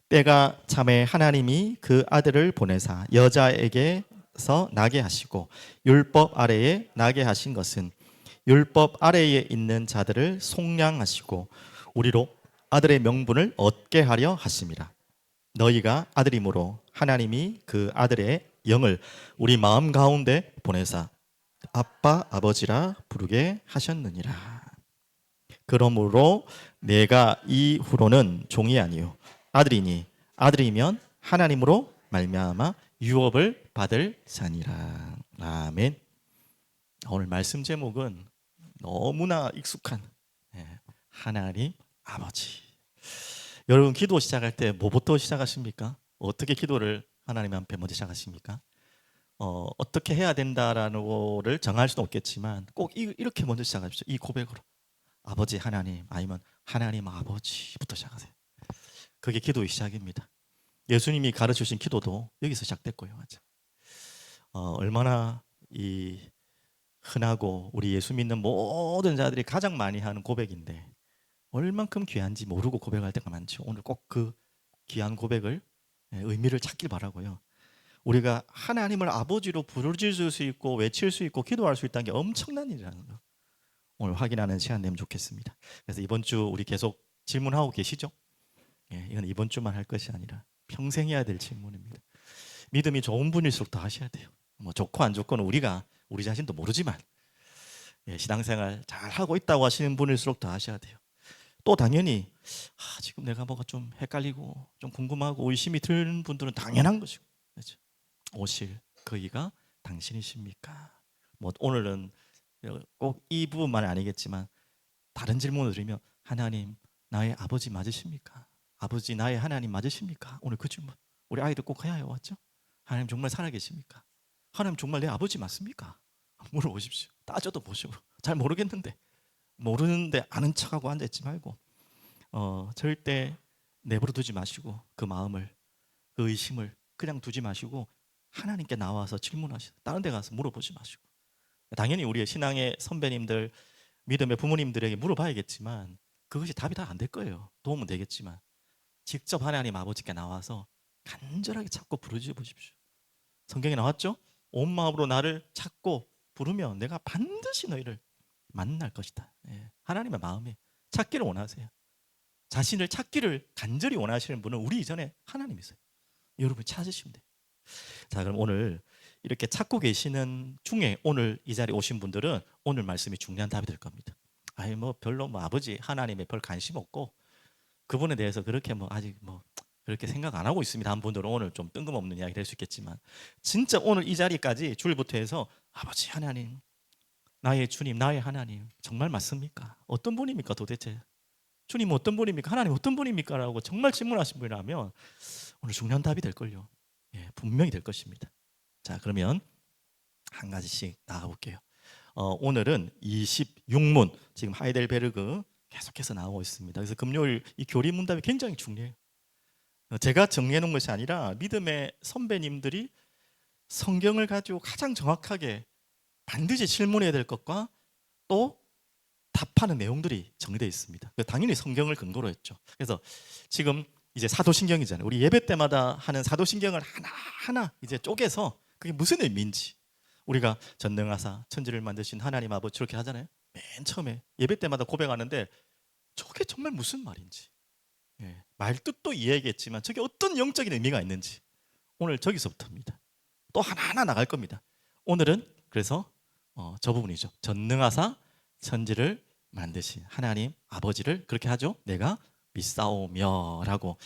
때가 참에 하나님이 그 아들을 보내사 여자에게서 나게 하시고 율법 아래에 나게 하신 것은 율법 아래에 있는 자들을 속량하시고 우리로 아들의 명분을 얻게 하려 하심이라. 너희가 아들이므로 하나님이 그 아들의 영을 우리 마음 가운데 보내사 아빠 아버지라 부르게 하셨느니라. 그러므로 내가 이후로는 종이 아니요 아들이니 아들이면 하나님으로 말미암아 유업을 받을 자니라. 아멘. 오늘 말씀 제목은 너무나 익숙한 하나님 아버지. 여러분 기도 시작할 때 뭐부터 시작하십니까? 어떻게 기도를 하나님 앞에 먼저 시작하십니까? 어떻게 해야 된다라는 거를 정할 수는 없겠지만 꼭 이렇게 먼저 시작하십시오. 이 고백으로. 아버지 하나님 아니면 하나님 아버지부터 시작하세요. 그게 기도의 시작입니다. 예수님이 가르치신 기도도 여기서 시작됐고요. 맞아. 얼마나 이 흔하고 우리 예수 믿는 모든 자들이 가장 많이 하는 고백인데 얼만큼 귀한지 모르고 고백할 때가 많죠. 오늘 꼭 그 귀한 고백을 의미를 찾길 바라고요. 우리가 하나님을 아버지로 부르짖을 수 있고 외칠 수 있고 기도할 수 있다는 게 엄청난 일이라는 거 오늘 확인하는 시간 되면 좋겠습니다. 그래서 이번 주 우리 계속 질문하고 계시죠? 이건 이번 주만 할 것이 아니라 평생 해야 될 질문입니다. 믿음이 좋은 분일수록 더 하셔야 돼요. 뭐 좋고 안 좋고는 우리가 우리 자신도 모르지만 신앙생활 잘 하고 있다고 하시는 분일수록 더 하셔야 돼요. 또 당연히 지금 내가 뭐가 좀 헷갈리고 좀 궁금하고 의심이 드는 분들은 당연한 것이고 그렇죠? 오실 그이가 당신이십니까? 뭐 오늘은 꼭 이 부분만 아니겠지만 다른 질문을 드리면 하나님 나의 아버지 맞으십니까? 아버지 나의 하나님 맞으십니까? 오늘 그 질문 우리 아이들 꼭 해야 해요. 맞죠? 하나님 정말 살아계십니까? 하나님 정말 내 아버지 맞습니까? 물어보십시오. 따져도 보시고 잘 모르는데 아는 척하고 앉아있지 말고 절대 내버려 두지 마시고 그 마음을 그 의심을 그냥 두지 마시고 하나님께 나와서 질문하시고 다른 데 가서 물어보지 마시고 당연히 우리의 신앙의 선배님들 믿음의 부모님들에게 물어봐야겠지만 그것이 답이 다 안 될 거예요. 도움은 되겠지만 직접 하나님 아버지께 나와서 간절하게 찾고 부르짖어 보십시오. 성경에 나왔죠? 온 마음으로 나를 찾고 부르면 내가 반드시 너희를 만날 것이다. 하나님의 마음에 찾기를 원하세요. 자신을 찾기를 간절히 원하시는 분은 우리 이전에 하나님이세요. 여러분 찾으시면 돼요. 자, 그럼 오늘 이렇게 찾고 계시는 중에 오늘 이 자리에 오신 분들은 오늘 말씀이 중요한 답이 될 겁니다. 아니 뭐 별로 뭐 아버지 하나님에 별 관심 없고 그분에 대해서 그렇게 뭐 아직 뭐 그렇게 생각 안 하고 있습니다. 한 분들은 오늘 좀 뜬금없는 이야기 될 수 있겠지만 진짜 오늘 이 자리까지 줄부터 해서 아버지 하나님 나의 주님 나의 하나님 정말 맞습니까? 어떤 분입니까 도대체? 주님 어떤 분입니까? 하나님 어떤 분입니까? 라고 정말 질문하신 분이라면 오늘 중요한 답이 될걸요. 분명히 될 것입니다. 자, 그러면 한 가지씩 나가볼게요. 오늘은 26문 지금 하이델베르그 계속해서 나오고 있습니다. 그래서 금요일 이 교리 문답이 굉장히 중요해요. 제가 정리해 놓은 것이 아니라 믿음의 선배님들이 성경을 가지고 가장 정확하게 반드시 질문해야 될 것과 또 답하는 내용들이 정리되어 있습니다. 당연히 성경을 근거로 했죠. 그래서 지금 이제 사도신경이잖아요. 우리 예배 때마다 하는 사도신경을 하나하나 이제 쪼개서 그게 무슨 의미인지 우리가 전능하사 천지를 만드신 하나님 아버지 이렇게 하잖아요. 맨 처음에 예배 때마다 고백하는데 저게 정말 무슨 말인지 말뜻도 이해하겠지만 저게 어떤 영적인 의미가 있는지 오늘 저기서부터입니다. 또 하나하나 나갈 겁니다. 오늘은 그래서 저 부분이죠. 전능하사 천지를 만드신 하나님 아버지를 그렇게 하죠. 내가 믿사오며라고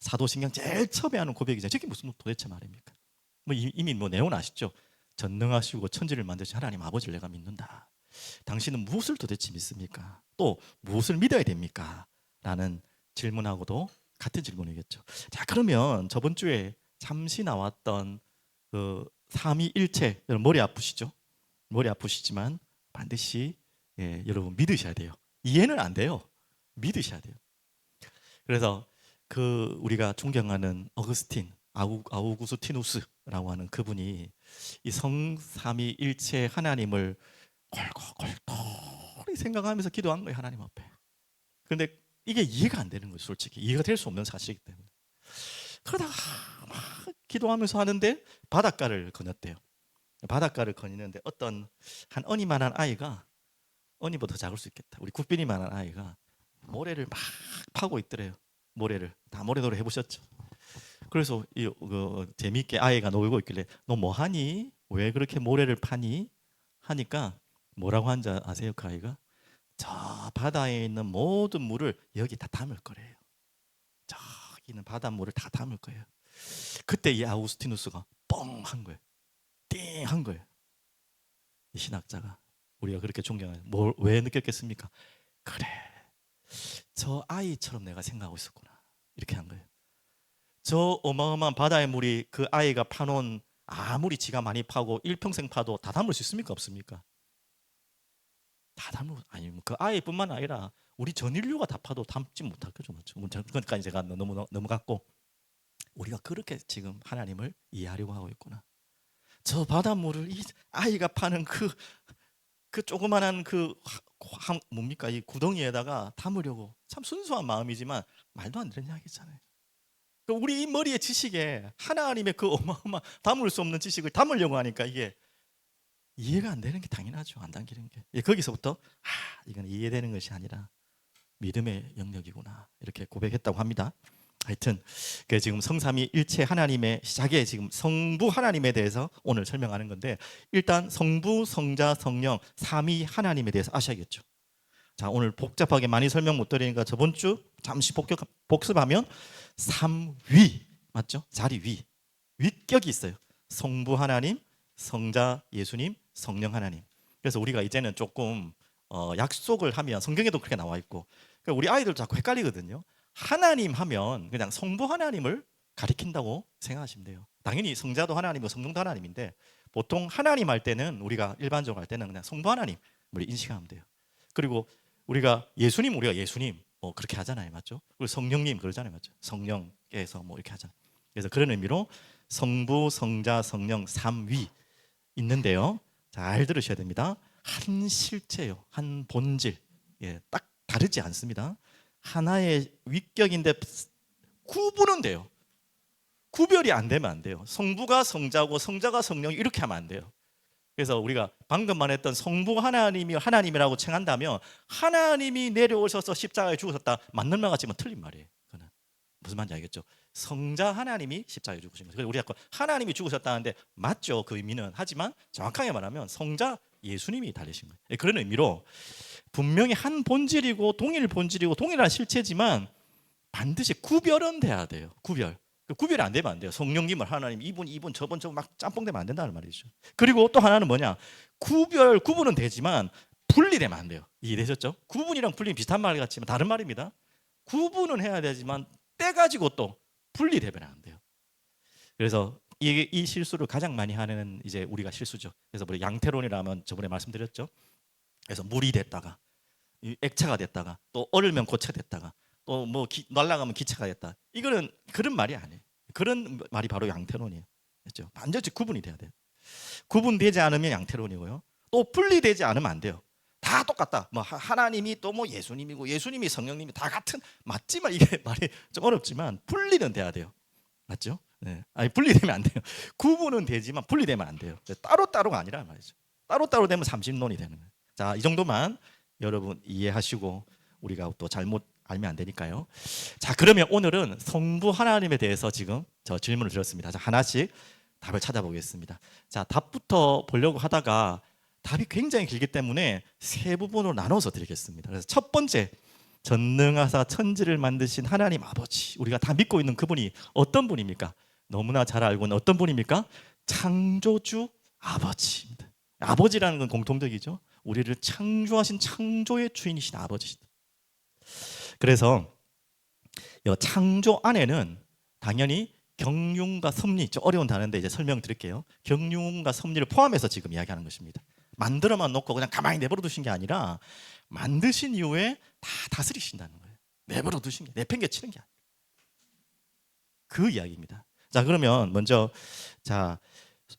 사도신경 제일 처음에 하는 고백이죠. 저게 무슨 도대체 말입니까? 뭐 이미 뭐 내용은 아시죠? 전능하시고 천지를 만드신 하나님 아버지를 내가 믿는다. 당신은 무엇을 도대체 믿습니까? 또 무엇을 믿어야 됩니까? 라는 질문하고도 같은 질문이겠죠. 자, 그러면 저번 주에 잠시 나왔던 그 삼위일체 여러분 머리 아프시죠? 머리 아프시지만 반드시 여러분 믿으셔야 돼요. 이해는 안 돼요. 믿으셔야 돼요. 그래서 그 우리가 존경하는 어거스틴 아우구스티누스라고 하는 그분이 이 성삼위일체 하나님을 골골골 생각하면서 기도한 거예요. 하나님 앞에. 그런데 이게 이해가 안 되는 거예요. 솔직히 이해가 될 수 없는 사실이기 때문에. 그러다가 막 기도하면서 하는데 바닷가를 거녔대요. 바닷가를 거니는데 어떤 한 어니만한 아이가, 어니보다 더 작을 수 있겠다, 우리 국빈이만한 아이가 모래를 막 파고 있더래요. 모래를 다 모래놀이 해보셨죠? 그래서 재미있게 아이가 놀고 있길래 너 뭐 하니? 왜 그렇게 모래를 파니? 하니까 뭐라고 한지 아세요? 그 아이가 저 바다에 있는 모든 물을 여기 다 담을 거래요. 저기 있는 바닷물을 다 담을 거예요. 그때 이 아우구스티누스가 뻥 한 거예요. 띵 한 거예요. 이 신학자가, 우리가 그렇게 존경하는, 왜 느꼈겠습니까? 그래, 저 아이처럼 내가 생각하고 있었구나, 이렇게 한 거예요. 저 어마어마한 바다의 물이 그 아이가 파놓은, 아무리 지가 많이 파고 일평생 파도 다 담을 수 있습니까? 없습니까? 다 담을, 아니 그 아이뿐만 아니라 우리 전 인류가 다 파도 담지 못할 거죠. 그러니까 제가 넘어갔고, 우리가 그렇게 지금 하나님을 이해하려고 하고 있구나. 저 바닷물을 이 아이가 파는 그 조그만한 뭡니까, 이 구덩이에다가 담으려고, 참 순수한 마음이지만 말도 안 되는 이야기잖아요. 우리 이 머리의 지식에 하나님의 그 어마어마 담을 수 없는 지식을 담으려고 하니까 이게 이해가 안 되는 게 당연하죠. 안 당기는 게. 거기서부터 이건 이해되는 것이 아니라 믿음의 영역이구나, 이렇게 고백했다고 합니다. 하여튼 지금 성삼위일체 하나님의 시작에 지금 성부 하나님에 대해서 오늘 설명하는 건데, 일단 성부, 성자, 성령 삼위 하나님에 대해서 아셔야겠죠. 자, 오늘 복잡하게 많이 설명 못 드리니까 저번 주 잠시 복습하면 삼위 맞죠? 자리 위격이 있어요. 성부 하나님, 성자 예수님, 성령 하나님. 그래서 우리가 이제는 조금 약속을 하면 성경에도 그렇게 나와 있고, 그러니까 우리 아이들 자꾸 헷갈리거든요. 하나님 하면 그냥 성부 하나님을 가리킨다고 생각하시면 돼요. 당연히 성자도 하나님이고 성령도 하나님인데, 보통 하나님 할 때는, 우리가 일반적으로 할 때는 그냥 성부 하나님을 인식하면 돼요. 그리고 우리가 예수님 그렇게 하잖아요, 맞죠? 그리고 성령님 그러잖아요, 맞죠? 성령께서 이렇게 하잖아요. 그래서 그런 의미로 성부, 성자, 성령 삼위 있는데요. 잘 들으셔야 됩니다. 한 실체요, 한 본질, 딱 다르지 않습니다. 하나의 위격인데 구분은 돼요. 구별이 안 되면 안 돼요. 성부가 성자고 성자가 성령, 이렇게 하면 안 돼요. 그래서 우리가 방금 말했던 성부 하나님이 하나님이라고稱한다면, 하나님이 내려오셔서 십자가에 죽으셨다, 맞는 말 같지만 틀린 말이에요. 그거는 무슨 말인지 알겠죠? 성자 하나님이 십자가에 죽으신 거죠. 그래서 우리가 하나님이 죽으셨다는데 맞죠, 그 의미는. 하지만 정확하게 말하면 성자 예수님이 달리신 거예요. 그런 의미로 분명히 한 본질이고 동일 본질이고 동일한 실체지만 반드시 구별은 돼야 돼요. 구별이 안 되면 안 돼요. 성령님을 하나님, 이분 저분 막 짬뽕되면 안 된다는 말이죠. 그리고 또 하나는 뭐냐, 구분은 되지만 분리되면 안 돼요. 이해되셨죠? 구분이랑 분리 비슷한 말 같지만 다른 말입니다. 구분은 해야 되지만 떼가지고 또 분리되면 안 돼요. 그래서 이 실수를 가장 많이 하는 이제 우리가 실수죠. 그래서 우리 양태론이라면 저번에 말씀드렸죠. 그래서 물이 됐다가 액체가 됐다가 또 얼으면 고체가 됐다가 또 날아가면 기체가 됐다. 이거는 그런 말이 아니에요. 그런 말이 바로 양태론이에요. 그렇죠? 반드시 구분이 돼야 돼요. 구분되지 않으면 양태론이고요. 또 분리되지 않으면 안 돼요. 다 똑같다. 하나님이 또 예수님이고 예수님이 성령님이 다 같은, 맞지만 이게 말이 좀 어렵지만 분리는 돼야 돼요. 맞죠? 네. 아니, 분리되면 안 돼요. 구분은 되지만 분리되면 안 돼요. 따로따로가 아니라 말이죠. 따로따로 되면 삼신론이 되는 거예요. 자, 이 정도만 여러분 이해하시고, 우리가 또 잘못 알면 안 되니까요. 자, 그러면 오늘은 성부 하나님에 대해서 지금 저 질문을 드렸습니다. 자, 하나씩 답을 찾아보겠습니다. 자, 답부터 보려고 하다가 답이 굉장히 길기 때문에 세 부분으로 나눠서 드리겠습니다. 그래서 첫 번째, 전능하사 천지를 만드신 하나님 아버지, 우리가 다 믿고 있는 그분이 어떤 분입니까? 너무나 잘 알고 있는 어떤 분입니까? 창조주 아버지입니다. 아버지라는 건 공통적이죠. 우리를 창조하신 창조의 주인이신 아버지시다. 그래서 이 창조 안에는 당연히 경륜과 섭리, 좀 어려운 단어인데 이제 설명드릴게요. 경륜과 섭리를 포함해서 지금 이야기하는 것입니다. 만들어만 놓고 그냥 가만히 내버려 두신 게 아니라 만드신 이후에 다 다스리신다는 거예요. 내버려 두신 게, 내팽개치는 게 아니에요. 그 이야기입니다. 자, 그러면 먼저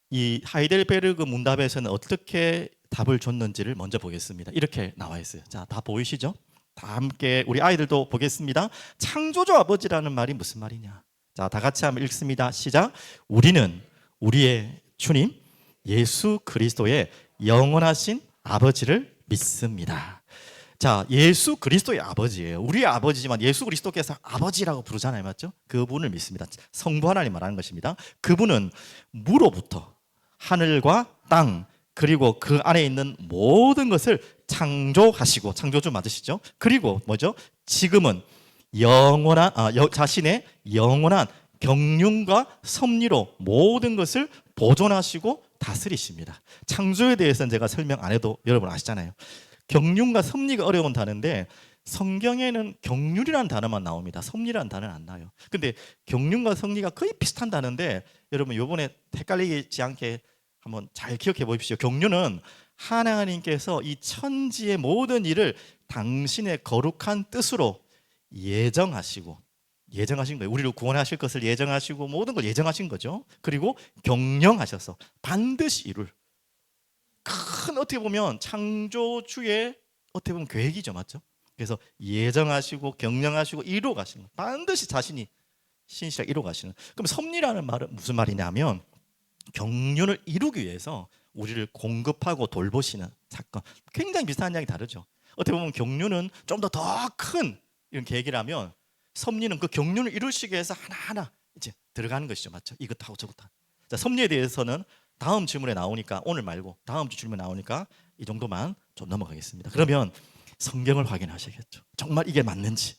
이 하이델베르그 문답에서는 어떻게 답을 줬는지를 먼저 보겠습니다. 이렇게 나와 있어요. 자, 다 보이시죠? 다 함께 우리 아이들도 보겠습니다. 창조주 아버지라는 말이 무슨 말이냐? 자, 다 같이 한번 읽습니다. 시작. 우리는 우리의 주님 예수 그리스도의 영원하신 아버지를 믿습니다. 자, 예수 그리스도의 아버지예요. 우리의 아버지지만 예수 그리스도께서 아버지라고 부르잖아요. 맞죠? 그분을 믿습니다. 성부 하나님 말하는 것입니다. 그분은 무로부터 하늘과 땅 그리고 그 안에 있는 모든 것을 창조하시고, 창조주 맞으시죠? 그리고 뭐죠? 지금은 영원한 자신의 영원한 경륜과 섭리로 모든 것을 보존하시고 다스리십니다. 창조에 대해서는 제가 설명 안 해도 여러분 아시잖아요. 경륜과 섭리가 어려운 단어인데 성경에는 경륜이라는 단어만 나옵니다. 섭리라는 단어는 안 나와요. 근데 경륜과 섭리가 거의 비슷한 단어인데 여러분 이번에 헷갈리지 않게 한번 잘 기억해 보십시오. 경륜은 하나님께서 이 천지의 모든 일을 당신의 거룩한 뜻으로 예정하신 거예요. 우리를 구원하실 것을 예정하시고 모든 걸 예정하신 거죠. 그리고 경영하셔서 반드시 이룰 큰 어떻게 보면 창조주의 어떻게 보면 계획이죠. 맞죠? 그래서 예정하시고 경영하시고 이루어 가시는 거. 반드시 자신이 신실하게 이루어 가시는. 그럼 섭리라는 말은 무슨 말이냐면 경륜을 이루기 위해서 우리를 공급하고 돌보시는 사건. 굉장히 비슷한 이야기 다르죠. 어떻게 보면 경륜은 좀 더 큰 이런 계획이라면 섭리는 그 경륜을 이루시기 위해서 하나하나 이제 들어가는 것이죠. 맞죠? 이것하고 저것하고. 자, 섭리에 대해서는 다음 질문에 나오니까 오늘 말고 다음 주 질문에 나오니까 이 정도만 좀 넘어가겠습니다. 그러면 성경을 확인하셔야겠죠. 정말 이게 맞는지.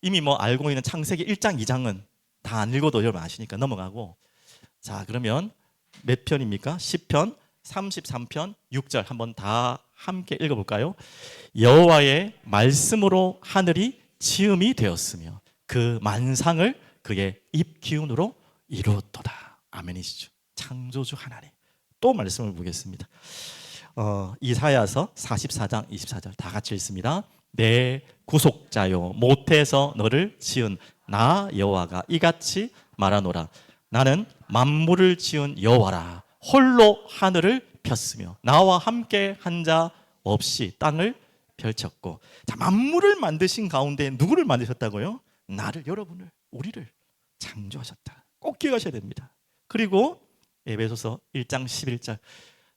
이미 뭐 알고 있는 창세기 1장, 2장은 다 안 읽어도 여러분 아시니까 넘어가고. 자, 그러면 몇 편입니까? 10편, 33편, 6절 한번 다 함께 읽어볼까요? 여호와의 말씀으로 하늘이 지음이 되었으며 그 만상을 그의 입 기운으로 이루었도다. 아멘이시죠. 창조주 하나님. 또 말씀을 보겠습니다. 이사야서 44장 24절 다 같이 읽습니다. 내 구속자요 모태에서 너를 지은 나 여호와가 이같이 말하노라. 나는 만물을 지은 여호와라. 홀로 하늘을 폈으며 나와 함께 한 자 없이 땅을 펼쳤고. 자, 만물을 만드신 가운데 누구를 만드셨다고요? 나를, 여러분을, 우리를 창조하셨다. 꼭 기억하셔야 됩니다. 그리고 에베소서 1장 11절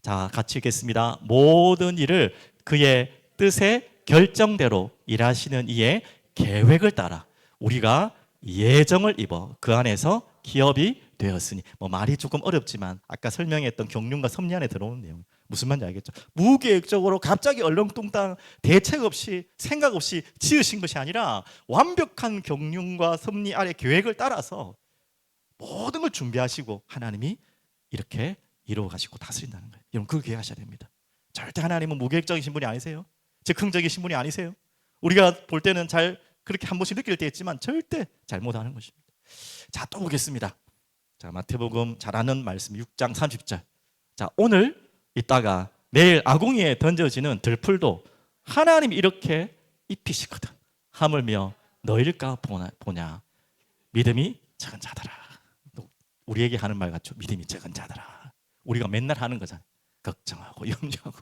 자, 같이 읽겠습니다. 모든 일을 그의 뜻의 결정대로 일하시는 이의 계획을 따라 우리가 예정을 입어 그 안에서 기업이 되었으니. 뭐 말이 조금 어렵지만 아까 설명했던 경륜과 섭리 안에 들어오는 내용 무슨 말인지 알겠죠? 무계획적으로 갑자기 얼렁뚱땅 대책 없이 생각 없이 지으신 것이 아니라 완벽한 경륜과 섭리 아래 계획을 따라서 모든 걸 준비하시고 하나님이 이렇게 이루어 가시고 다스린다는 거예요. 여러분 그걸 기억하셔야 됩니다. 절대 하나님은 무계획적이신 분이 아니세요. 즉흥적이신 분이 아니세요. 우리가 볼 때는 잘 그렇게 한 번씩 느낄 때 있지만 절대 잘못하는 것입니다. 자, 또 보겠습니다. 자, 마태복음 잘 아는 말씀 6장 30절. 자, 오늘 이따가 내일 아궁이에 던져지는 들풀도 하나님이 이렇게 입히시거든. 하물며 너일까 보냐. 믿음이 적은 자들아. 우리에게 하는 말 같죠. 믿음이 적은 자들아. 우리가 맨날 하는 거잖아요. 걱정하고 염려하고.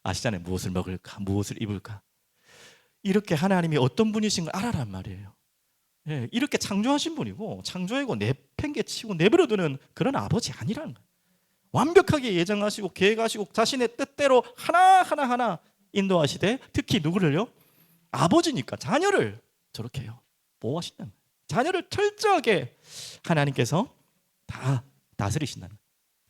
아시잖아요. 무엇을 먹을까, 무엇을 입을까. 이렇게 하나님이 어떤 분이신 걸 알아란 말이에요. 예, 이렇게 창조하신 분이고 창조하고 내팽개치고 내버려두는 그런 아버지 아니라는 거예요. 완벽하게 예정하시고 계획하시고 자신의 뜻대로 하나 인도하시되 특히 누구를요? 아버지니까 자녀를 저렇게 해요. 보호하신다는 거예요. 자녀를 철저하게 하나님께서 다 다스리신다는 거예요.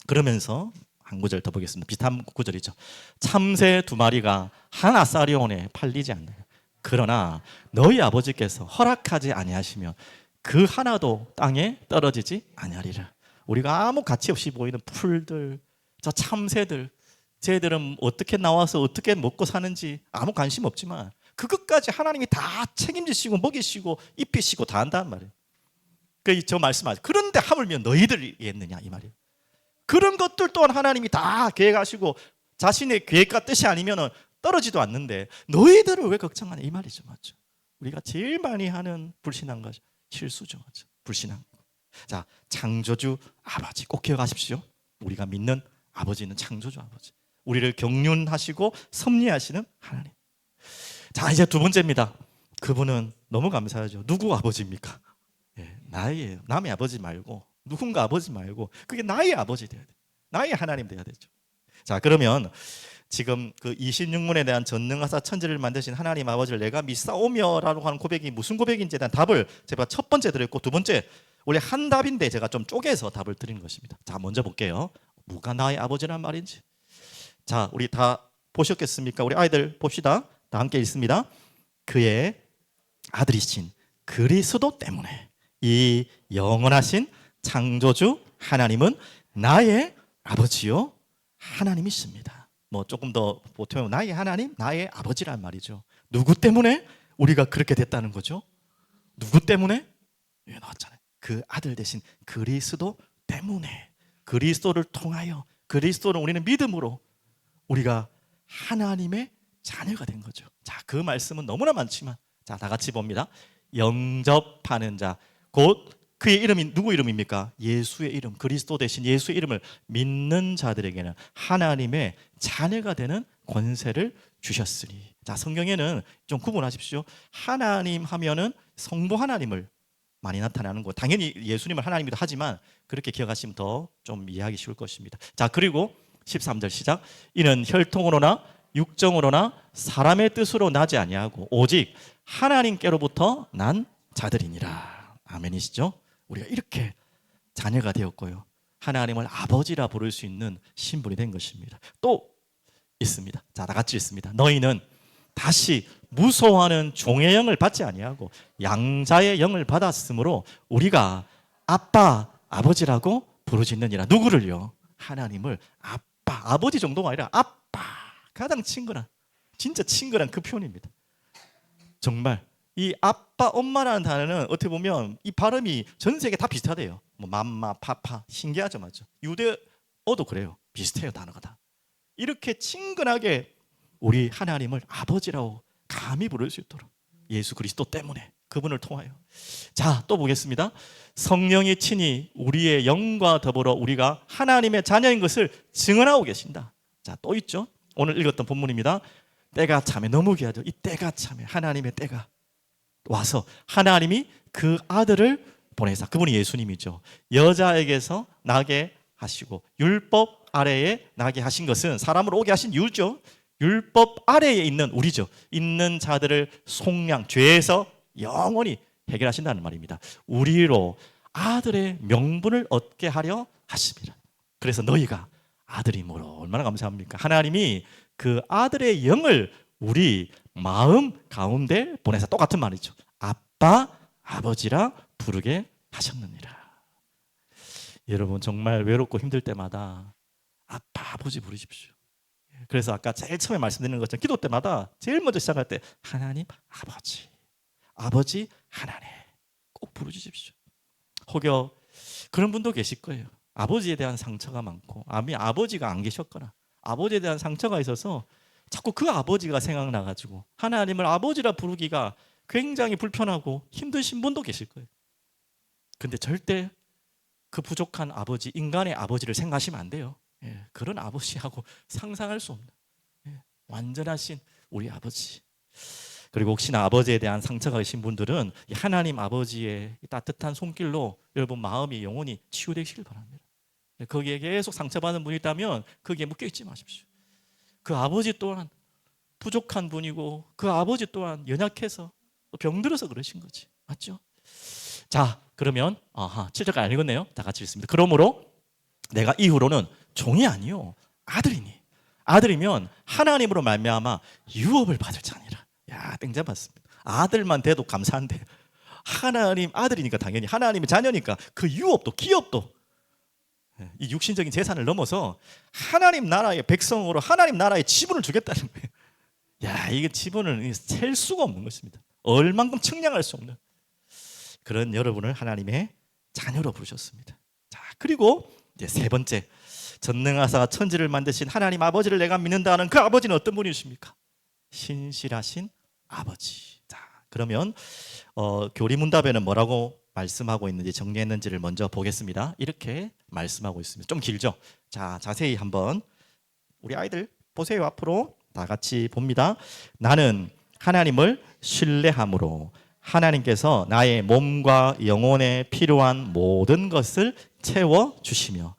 그러면서 한 구절 더 보겠습니다. 비슷한 구절이죠. 참새 2마리가 한 아사리온에 팔리지 않나요? 그러나 너희 아버지께서 허락하지 아니하시면 그 하나도 땅에 떨어지지 아니하리라. 우리가 아무 가치 없이 보이는 풀들, 저 참새들, 쟤들은 어떻게 나와서 어떻게 먹고 사는지 아무 관심 없지만 그것까지 하나님이 다 책임지시고 먹이시고 입히시고 다 한다는 말이에요. 저 말씀하죠. 그런데 하물며 너희들이 했느냐 이 말이에요. 그런 것들 또한 하나님이 다 계획하시고 자신의 계획과 뜻이 아니면 떨어지도 않는데 너희들을 왜 걱정하냐 이 말이죠. 맞죠? 우리가 제일 많이 하는 불신한 것 실수죠. 맞죠? 불신한. 자, 창조주 아버지 꼭 기억하십시오. 우리가 믿는 아버지는 창조주 아버지. 우리를 경륜하시고 섭리하시는 하나님. 자, 이제 두 번째입니다. 그분은 너무 감사하죠. 누구 아버지입니까? 예, 나의 남의 아버지 말고 누군가 아버지 말고 그게 나의 아버지 돼야 돼. 나의 하나님 돼야 되죠. 자, 그러면 지금 그 26문에 대한 전능하사 천지를 만드신 하나님 아버지를 내가 믿사오며라고 하는 고백이 무슨 고백인지에 대한 답을 제가 첫 번째 드렸고, 두 번째 원래 한 답인데 제가 좀 쪼개서 답을 드리는 것입니다. 자, 먼저 볼게요. 누가 나의 아버지란 말인지. 자, 우리 다 보셨겠습니까? 우리 아이들 봅시다. 다 함께 읽습니다. 그의 아들이신 그리스도 때문에 이 영원하신 창조주 하나님은 나의 아버지요 하나님이십니다. 뭐 조금 더 보태면 나의 하나님, 나의 아버지란 말이죠. 누구 때문에 우리가 그렇게 됐다는 거죠? 누구 때문에? 예, 나왔잖아요. 그 아들 대신 그리스도 때문에, 그리스도를 통하여, 그리스도를 우리는 믿음으로 우리가 하나님의 자녀가 된 거죠. 자, 그 말씀은 너무나 많지만, 자, 다 같이 봅니다. 영접하는 자, 곧 그의 이름이 누구 이름입니까? 예수의 이름, 그리스도 대신 예수의 이름을 믿는 자들에게는 하나님의 자녀가 되는 권세를 주셨으니. 자, 성경에는 좀 구분하십시오. 하나님 하면은 성부 하나님을 많이 나타나는 거, 당연히 예수님을 하나님이기도 하지만 그렇게 기억하시면 더 좀 이해하기 쉬울 것입니다. 자, 그리고 13절 시작. 이는 혈통으로나 육정으로나 사람의 뜻으로 나지 아니하고 오직 하나님께로부터 난 자들이니라. 아멘이시죠? 우리가 이렇게 자녀가 되었고요, 하나님을 아버지라 부를 수 있는 신분이 된 것입니다. 또 있습니다. 자, 다 같이 있습니다. 너희는 다시 무소하는 종의 영을 받지 아니하고 양자의 영을 받았으므로 우리가 아빠, 아버지라고 부르짖느니라. 누구를요? 하나님을 아빠, 아버지 정도가 아니라 아빠, 가장 친근한, 진짜 친근한 그 표현입니다. 정말 이 아빠, 엄마라는 단어는 어떻게 보면 이 발음이 전 세계 다 비슷하대요. 뭐 맘마, 파파, 신기하죠, 맞죠? 유대어도 그래요. 비슷해요, 단어가 다. 이렇게 친근하게 우리 하나님을 아버지라고 감히 부를 수 있도록, 예수 그리스도 때문에, 그분을 통하여. 자, 또 보겠습니다. 성령이 친히 우리의 영과 더불어 우리가 하나님의 자녀인 것을 증언하고 계신다. 자, 또 있죠. 오늘 읽었던 본문입니다. 때가 참에, 너무 귀하죠. 이 때가 참에, 하나님의 때가 와서 하나님이 그 아들을 보내사, 그분이 예수님이죠, 여자에게서 나게 하시고 율법 아래에 나게 하신 것은 사람을 오게 하신 이유죠. 율법 아래에 있는 우리죠, 있는 자들을 속량, 죄에서 영원히 해결하신다는 말입니다. 우리로 아들의 명분을 얻게 하려 하십니다. 그래서 너희가 아들이므로, 얼마나 감사합니까? 하나님이 그 아들의 영을 우리 마음 가운데 보내서, 똑같은 말이죠, 아빠, 아버지라 부르게 하셨느니라. 여러분, 정말 외롭고 힘들 때마다 아빠, 아버지 부르십시오. 그래서 아까 제일 처음에 말씀드리는 것처럼 기도 때마다 제일 먼저 시작할 때 하나님 아버지, 아버지 하나님 꼭 부르주십시오. 혹여 그런 분도 계실 거예요. 아버지에 대한 상처가 많고, 아버지가 안 계셨거나 아버지에 대한 상처가 있어서 자꾸 그 아버지가 생각나가지고 하나님을 아버지라 부르기가 굉장히 불편하고 힘드신 분도 계실 거예요. 근데 절대 그 부족한 아버지, 인간의 아버지를 생각하시면 안 돼요. 예, 그런 아버지하고 상상할 수 없는, 완전하신 우리 아버지. 그리고 혹시나 아버지에 대한 상처가 있으신 분들은 하나님 아버지의 따뜻한 손길로 여러분 마음이 영원히 치유되시길 바랍니다. 거기에 계속 상처받는 분이 있다면 거기에 묶여있지 마십시오. 그 아버지 또한 부족한 분이고, 그 아버지 또한 연약해서 병들어서 그러신 거지, 맞죠? 자, 그러면 7절까지 안 읽었네요. 다 같이 읽습니다. 그러므로 내가 이후로는 종이 아니요 아들이니, 아들이면 하나님으로 말미암아 유업을 받을 자니라. 야, 땡자 받습니다. 아들만 돼도 감사한데 하나님 아들이니까 당연히 하나님의 자녀니까 그 유업도, 기업도, 이 육신적인 재산을 넘어서 하나님 나라의 백성으로 하나님 나라의 지분을 주겠다는 거예요. 야, 이게 지분을 셀 수가 없는 것입니다. 얼만큼 측량할 수 없는 그런 여러분을 하나님의 자녀로 부르셨습니다. 자, 그리고 이제 세 번째, 전능하사 천지를 만드신 하나님 아버지를 내가 믿는다는 그 아버지는 어떤 분이십니까? 신실하신 아버지. 자, 그러면 교리문답에는 뭐라고 말씀하고 있는지, 정리했는지를 먼저 보겠습니다. 이렇게 말씀하고 있습니다. 좀 길죠? 자, 자세히 한번 우리 아이들 보세요. 앞으로 다 같이 봅니다. 나는 하나님을 신뢰함으로 하나님께서 나의 몸과 영혼에 필요한 모든 것을 채워주시며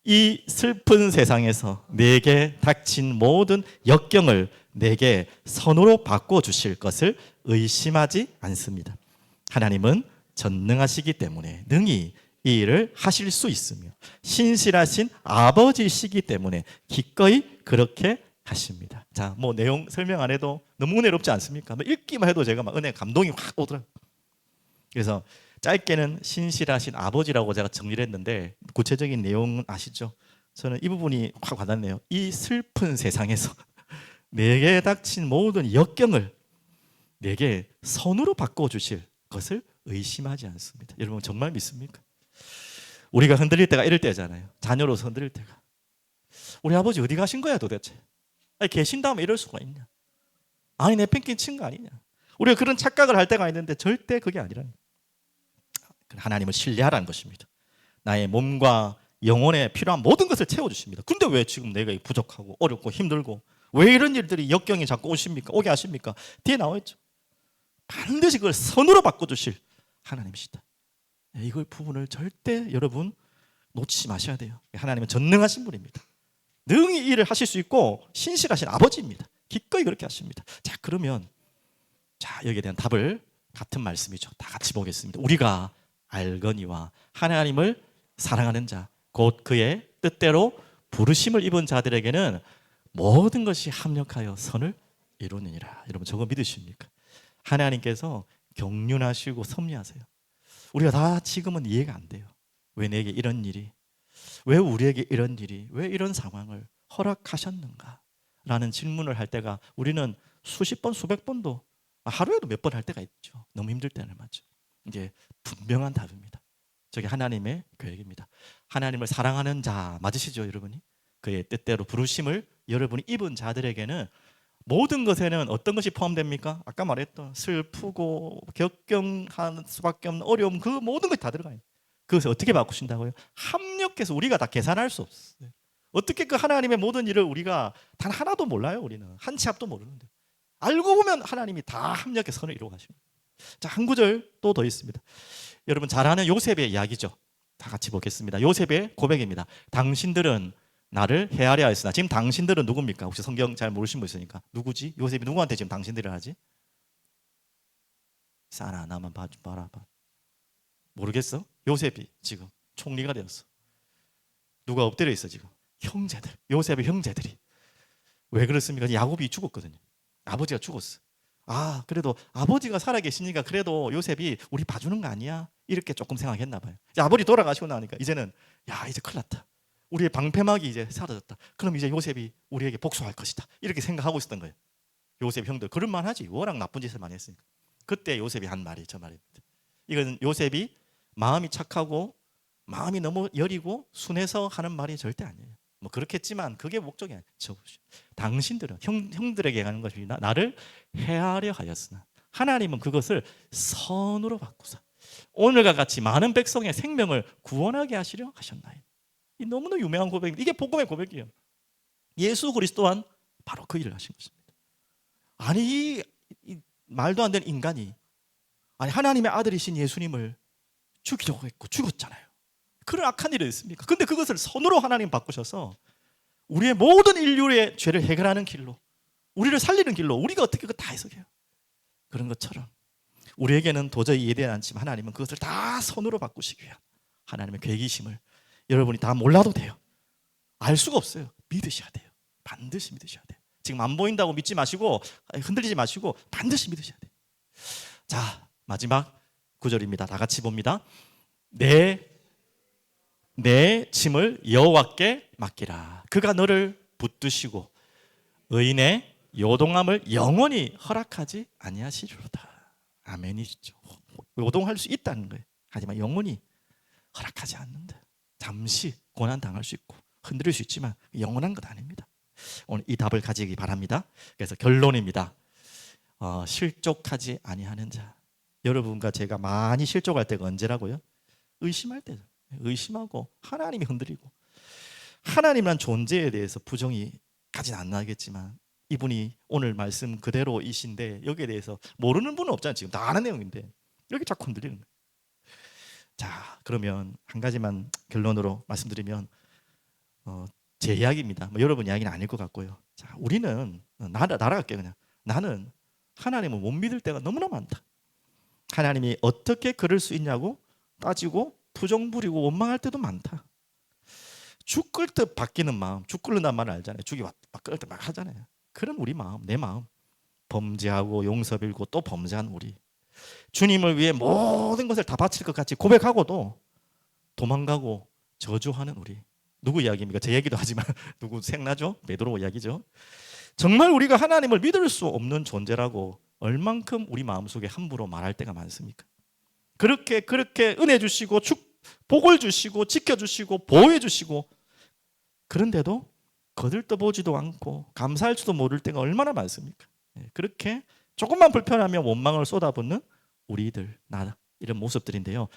이 슬픈 세상에서 내게 닥친 모든 역경을 내게 선으로 바꿔주실 것을 의심하지 않습니다. 하나님은 전능하시기 때문에 능히 이 일을 하실 수 있으며 신실하신 아버지시기 때문에 기꺼이 그렇게 하십니다. 자, 뭐 내용 설명 안 해도 너무 은혜롭지 않습니까? 뭐 읽기만 해도 제가 막 은혜 감동이 확 오더라고요. 그래서 짧게는 신실하신 아버지라고 제가 정리를 했는데 구체적인 내용은 아시죠? 저는 이 부분이 확 와닿네요. 이 슬픈 세상에서 내게 닥친 모든 역경을 내게 선으로 바꿔주실 것을 의심하지 않습니다. 여러분 정말 믿습니까? 우리가 흔들릴 때가 이럴 때잖아요. 자녀로서 흔들릴 때가. 우리 아버지 어디 가신 거야 도대체? 아니, 계신다면 이럴 수가 있냐? 아니 내 penkin 친 거 아니냐? 우리가 그런 착각을 할 때가 있는데 절대 그게 아니라는 거예요. 하나님을 신뢰하라는 것입니다. 나의 몸과 영혼에 필요한 모든 것을 채워주십니다. 근데 왜 지금 내가 부족하고 어렵고 힘들고 왜 이런 일들이 역경이 자꾸 오게 하십니까? 뒤에 나와 있죠. 반드시 그걸 선으로 바꿔주실 하나님이시다. 이걸 부분을 절대 여러분 놓치지 마셔야 돼요. 하나님은 전능하신 분입니다. 능히 이 일을 하실 수 있고 신실하신 아버지입니다. 기꺼이 그렇게 하십니다. 자, 그러면 여기에 대한 답을 같은 말씀이죠. 다 같이 보겠습니다. 우리가 알거니와 하나님을 사랑하는 자, 곧 그의 뜻대로 부르심을 입은 자들에게는 모든 것이 합력하여 선을 이루느니라. 여러분 저거 믿으십니까? 하나님께서 경륜하시고 섭리하세요. 우리가 다 지금은 이해가 안 돼요. 왜 내게 이런 일이, 왜 우리에게 이런 일이, 왜 이런 상황을 허락하셨는가? 라는 질문을 할 때가 우리는 수십 번, 수백 번도 하루에도 몇 번 할 때가 있죠. 너무 힘들 때는 맞죠. 이제 분명한 답입니다. 저게 하나님의 계획입니다. 하나님을 사랑하는 자 맞으시죠, 여러분이? 그의 뜻대로 부르심을 여러분이 입은 자들에게는 모든 것에는 어떤 것이 포함됩니까? 아까 말했던 슬프고 격경한 수밖에 없는 어려움, 그 모든 것이 다 들어가요. 그것을 어떻게 바꾸신다고요? 합력해서 우리가 다 계산할 수 없어요. 어떻게 그 하나님의 모든 일을 우리가 단 하나도 몰라요. 우리는 한 치 앞도 모르는데 알고 보면 하나님이 다 합력해서 선을 이루어 가십니다. 자, 한 구절 또 더 있습니다. 여러분 잘 아는 요셉의 이야기죠. 다 같이 보겠습니다. 요셉의 고백입니다. 당신들은 나를 헤아려 하였으나, 지금 당신들은 누굽니까? 혹시 성경 잘 모르신 분 있으니까 누구지? 요셉이 누구한테 지금 당신들을 하지? 사나 나만 봐라. 모르겠어? 요셉이 지금 총리가 되었어. 누가 엎드려 있어 지금? 형제들, 요셉의 형제들이. 왜 그렇습니까? 야곱이 죽었거든요. 아버지가 죽었어. 그래도 아버지가 살아계시니까 그래도 요셉이 우리 봐주는 거 아니야? 이렇게 조금 생각했나 봐요. 이제 아버지 돌아가시고 나니까 이제는 이제 큰일 났다. 우리의 방패막이 이제 사라졌다. 그럼 이제 요셉이 우리에게 복수할 것이다. 이렇게 생각하고 있었던 거예요. 요셉 형들 그럴만 하지. 워낙 나쁜 짓을 많이 했으니까. 그때 요셉이 한 말이 저 말입니다. 이건 요셉이 마음이 착하고 마음이 너무 여리고 순해서 하는 말이 절대 아니에요. 뭐 그렇겠지만 그게 목적이 아니에요. 당신들은 형들에게 하는 것이 나를 헤아려 하였으나 하나님은 그것을 선으로 바꾸사 오늘과 같이 많은 백성의 생명을 구원하게 하시려 하셨나요? 이 너무나 유명한 고백입니다. 이게 복음의 고백이에요. 예수 그리스도한 바로 그 일을 하신 것입니다. 아니 이 말도 안 되는 인간이 하나님의 아들이신 예수님을 죽이려고 했고 죽었잖아요. 그런 악한 일이 있습니까? 근데 그것을 선으로 하나님 바꾸셔서 우리의 모든 인류의 죄를 해결하는 길로, 우리를 살리는 길로 우리가 어떻게 그거 다 해석해요. 그런 것처럼 우리에게는 도저히 이해되지 않지만 하나님은 그것을 다 선으로 바꾸시기 위한 하나님의 계획이심을 여러분이 다 몰라도 돼요. 알 수가 없어요. 믿으셔야 돼요. 반드시 믿으셔야 돼요. 지금 안 보인다고 믿지 마시고 흔들리지 마시고 반드시 믿으셔야 돼요. 자, 마지막 구절입니다. 다 같이 봅니다. 내 짐을 여호와께 맡기라. 그가 너를 붙드시고 의인의 요동함을 영원히 허락하지 아니하시리로다. 아멘이시죠. 요동할 수 있다는 거예요. 하지만 영원히 허락하지 않는다. 잠시 고난 당할 수 있고 흔들릴 수 있지만 영원한 것 아닙니다. 오늘 이 답을 가지기 바랍니다. 그래서 결론입니다. 실족하지 아니하는 자. 여러분과 제가 많이 실족할 때가 언제라고요? 의심할 때죠. 의심하고 하나님이 흔들리고 하나님이란 존재에 대해서 부정이 가진 않나겠지만 이분이 오늘 말씀 그대로이신데 여기에 대해서 모르는 분은 없잖아요. 지금 다 아는 내용인데 여기 자꾸 흔들리는 거예요. 자, 그러면 한 가지만 결론으로 말씀드리면 제 이야기입니다. 뭐 여러분 이야기는 아닐 것 같고요. 자, 우리는 날아갈게요. 그냥 나는 하나님을 못 믿을 때가 너무나 많다. 하나님이 어떻게 그럴 수 있냐고 따지고 투정 부리고 원망할 때도 많다. 죽 끓 듯 바뀌는 마음, 죽 끓는다는 말을 알잖아요. 죽이 막 끓을 때 막 하잖아요. 그런 우리 마음, 내 마음, 범죄하고 용서 빌고 또 범죄한 우리, 주님을 위해 모든 것을 다 바칠 것 같이 고백하고도 도망가고 저주하는 우리. 누구 이야기입니까? 제 얘기도 하지만 누구 생나죠? 베드로 이야기죠. 정말 우리가 하나님을 믿을 수 없는 존재라고 얼만큼 우리 마음속에 함부로 말할 때가 많습니까? 그렇게 은혜 주시고 복을 주시고 지켜주시고 보호해 주시고 그런데도 거들떠보지도 않고 감사할 줄도 모를 때가 얼마나 많습니까? 그렇게 조금만 불편하면 원망을 쏟아붓는 우리들, 나 이런 모습들인데요.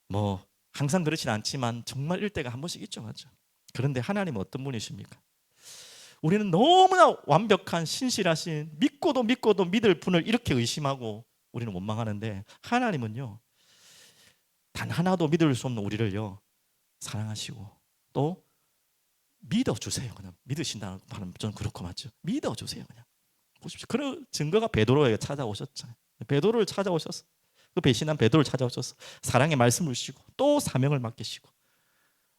뭐 항상 그렇진 않지만 정말 이럴 때가 한 번씩 있죠, 맞죠? 그런데 하나님은 어떤 분이십니까? 우리는 너무나 완벽한 신실하신 믿고도 믿을 분을 이렇게 의심하고 우리는 원망하는데 하나님은요, 단 하나도 믿을 수 없는 우리를요 사랑하시고 또 믿어주세요. 그냥 믿으신다는 말은 좀 그렇고 맞죠? 믿어주세요. 그냥 보십시오. 그런 증거가 베드로에게 찾아오셨잖아요. 베드로를 찾아오셨어. 그 배신한 베드로를 찾아오셔서 사랑의 말씀을 주시고 또 사명을 맡기시고,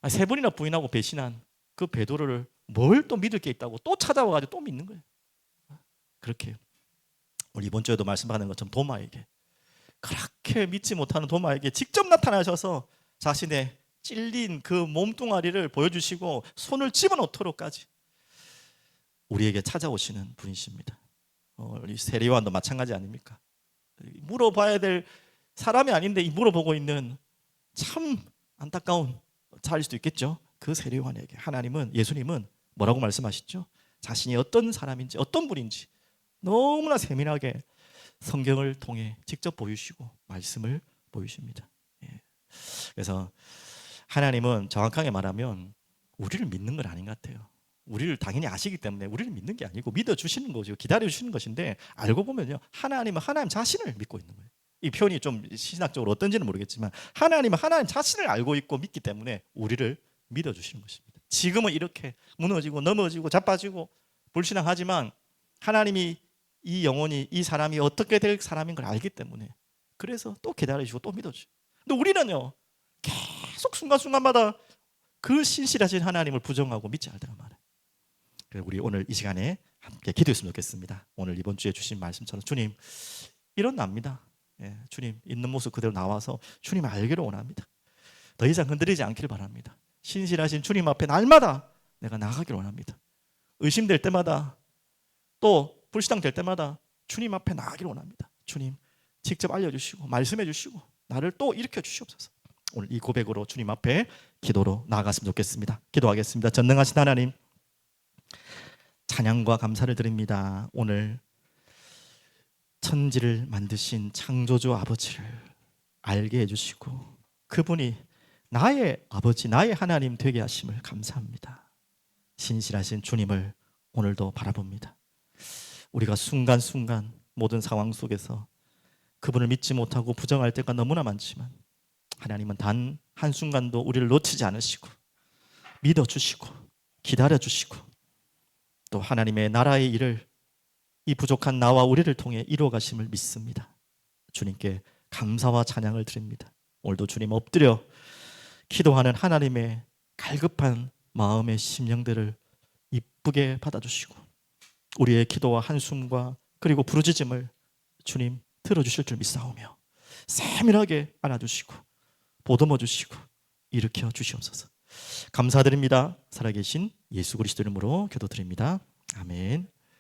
세 번이나 부인하고 배신한 그 베드로를 뭘 또 믿을 게 있다고 또 찾아와가지고 또 믿는 거예요. 그렇게 우리 이번 주에도 말씀하는 것처럼 도마에게, 그렇게 믿지 못하는 도마에게 직접 나타나셔서 자신의 찔린 그 몸뚱아리를 보여주시고 손을 집어넣도록까지 우리에게 찾아오시는 분이십니다. 우리 세례요한도 마찬가지 아닙니까? 물어봐야 될 사람이 아닌데 물어보고 있는 참 안타까운 자일 수도 있겠죠. 그 세례요한에게 하나님은, 예수님은 뭐라고 말씀하시죠? 자신이 어떤 사람인지 어떤 분인지 너무나 세밀하게 성경을 통해 직접 보여주시고 말씀을 보여주십니다. 그래서 하나님은 정확하게 말하면 우리를 믿는 건 아닌 것 같아요. 우리를 당연히 아시기 때문에 우리를 믿는 게 아니고 믿어주시는 거죠. 기다려주시는 것인데 알고 보면요, 하나님은 하나님 자신을 믿고 있는 거예요. 이 표현이 좀 신학적으로 어떤지는 모르겠지만 하나님은 하나님 자신을 알고 있고 믿기 때문에 우리를 믿어주시는 것입니다. 지금은 이렇게 무너지고 넘어지고 자빠지고 불신앙하지만 하나님이 이 영혼이, 이 사람이 어떻게 될 사람인 걸 알기 때문에 그래서 또 기다려주시고 또 믿어주시고, 근데 우리는요 계속 순간순간마다 그 신실하신 하나님을 부정하고 믿지 않을 때가 많아요. 그래서 우리 오늘 이 시간에 함께 기도했으면 좋겠습니다. 오늘 이번 주에 주신 말씀처럼 주님 일어납니다. 주님 있는 모습 그대로 나와서 주님 알기를 원합니다. 더 이상 흔들리지 않기를 바랍니다. 신실하신 주님 앞에 날마다 내가 나가기를 원합니다. 의심될 때마다 또 불신앙될 때마다 주님 앞에 나가기를 원합니다. 주님 직접 알려주시고 말씀해 주시고 나를 또 일으켜 주시옵소서. 오늘 이 고백으로 주님 앞에 기도로 나아갔으면 좋겠습니다. 기도하겠습니다. 전능하신 하나님, 찬양과 감사를 드립니다. 오늘 천지를 만드신 창조주 아버지를 알게 해주시고 그분이 나의 아버지, 나의 하나님 되게 하심을 감사합니다. 신실하신 주님을 오늘도 바라봅니다. 우리가 순간순간 모든 상황 속에서 그분을 믿지 못하고 부정할 때가 너무나 많지만 하나님은 단 한순간도 우리를 놓치지 않으시고 믿어주시고 기다려주시고 또 하나님의 나라의 일을 이 부족한 나와 우리를 통해 이루어가심을 믿습니다. 주님께 감사와 찬양을 드립니다. 오늘도 주님 엎드려 기도하는 하나님의 갈급한 마음의 심령들을 이쁘게 받아주시고 우리의 기도와 한숨과 그리고 부르짖음을 주님 들어주실 줄 믿사오며 세밀하게 안아주시고 보듬어 주시고 일으켜 주시옵소서. 감사드립니다. 살아계신 예수 그리스도 이름으로 기도드립니다. 아멘.